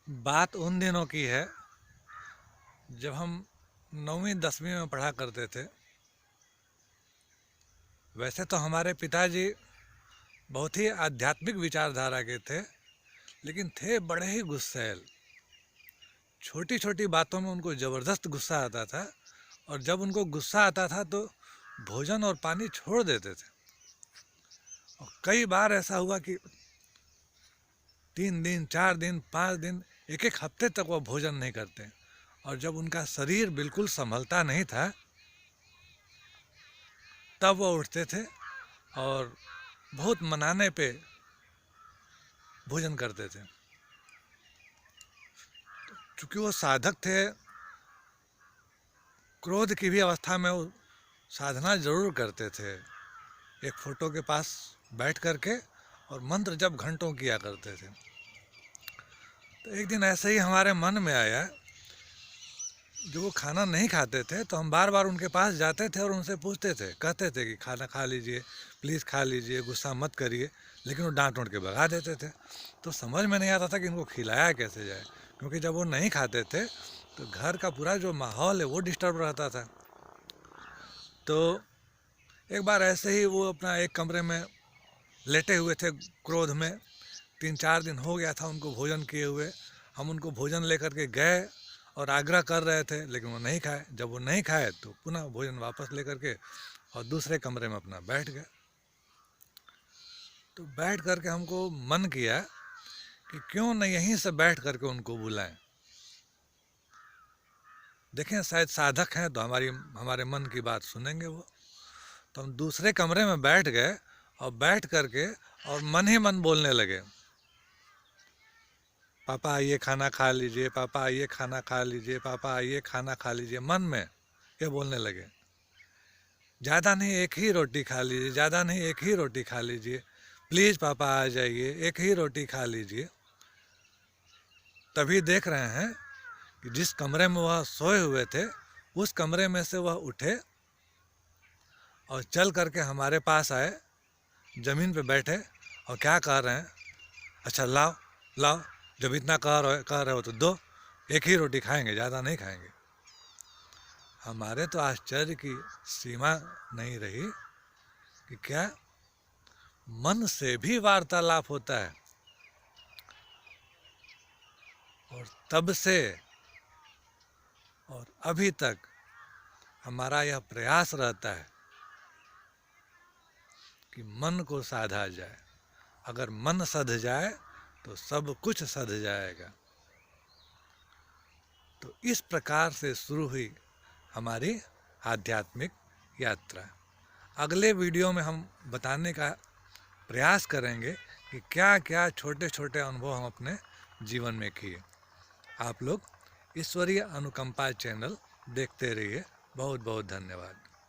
बात उन दिनों की है जब हम 9वीं 10वीं में पढ़ा करते थे। वैसे तो हमारे पिताजी बहुत ही आध्यात्मिक विचारधारा के थे, लेकिन थे बड़े ही गुस्सैल। छोटी छोटी बातों में उनको ज़बरदस्त गुस्सा आता था, और जब उनको गुस्सा आता था तो भोजन और पानी छोड़ देते थे। और कई बार ऐसा हुआ कि 3 दिन 4 दिन 5 दिन 1 1 हफ्ते तक वो भोजन नहीं करते। और जब उनका शरीर बिल्कुल संभलता नहीं था तब वो उठते थे और बहुत मनाने पे भोजन करते थे। चूँकि वो साधक थे, क्रोध की भी अवस्था में वो साधना जरूर करते थे। एक फोटो के पास बैठ करके और मंत्र जप घंटों किया करते थे। तो एक दिन ऐसे ही हमारे मन में आया, जो वो खाना नहीं खाते थे तो हम बार बार उनके पास जाते थे और उनसे पूछते थे, कहते थे कि खाना खा लीजिए, प्लीज़ खा लीजिए, गुस्सा मत करिए। लेकिन वो डांट के भगा देते थे। तो समझ में नहीं आता था कि इनको खिलाया कैसे जाए, क्योंकि जब वो नहीं खाते थे तो घर का पूरा जो माहौल है वो डिस्टर्ब रहता था। तो एक बार ऐसे ही वो अपना एक कमरे में लेटे हुए थे क्रोध में। 3 4 दिन हो गया था उनको भोजन किए हुए। हम उनको भोजन लेकर के गए और आग्रह कर रहे थे, लेकिन वो नहीं खाए। जब वो नहीं खाए तो पुनः भोजन वापस लेकर के और दूसरे कमरे में अपना बैठ गए। तो बैठ करके हमको मन किया कि क्यों न यहीं से बैठ करके उनको बुलाएं। देखें, शायद साधक हैं तो हमारे मन की बात सुनेंगे वो। तो हम दूसरे कमरे में बैठ गए और बैठ करके और मन ही मन बोलने लगे, पापा आइए खाना खा लीजिए, पापा आइए खाना खा लीजिए, पापा आइए खाना खा लीजिए। मन में ये बोलने लगे, ज़्यादा नहीं एक ही रोटी खा लीजिए, ज़्यादा नहीं एक ही रोटी खा लीजिए, प्लीज़ पापा आ जाइए, एक ही रोटी खा लीजिए। तभी देख रहे हैं कि जिस कमरे में वह सोए हुए थे उस कमरे में से वह उठे और चल करके हमारे पास आए, ज़मीन पे बैठे और क्या कह रहे हैं, अच्छा लाओ लाओ, जब इतना कह रहे हो तो दो, एक ही रोटी खाएंगे, ज़्यादा नहीं खाएंगे। हमारे तो आश्चर्य की सीमा नहीं रही कि क्या मन से भी वार्तालाप होता है। और तब से और अभी तक हमारा यह प्रयास रहता है कि मन को साधा जाए। अगर मन सध जाए तो सब कुछ सध जाएगा। तो इस प्रकार से शुरू हुई हमारी आध्यात्मिक यात्रा। अगले वीडियो में हम बताने का प्रयास करेंगे कि क्या क्या छोटे छोटे अनुभव हम अपने जीवन में किए। आप लोग ईश्वरीय अनुकंपा चैनल देखते रहिए। बहुत बहुत धन्यवाद।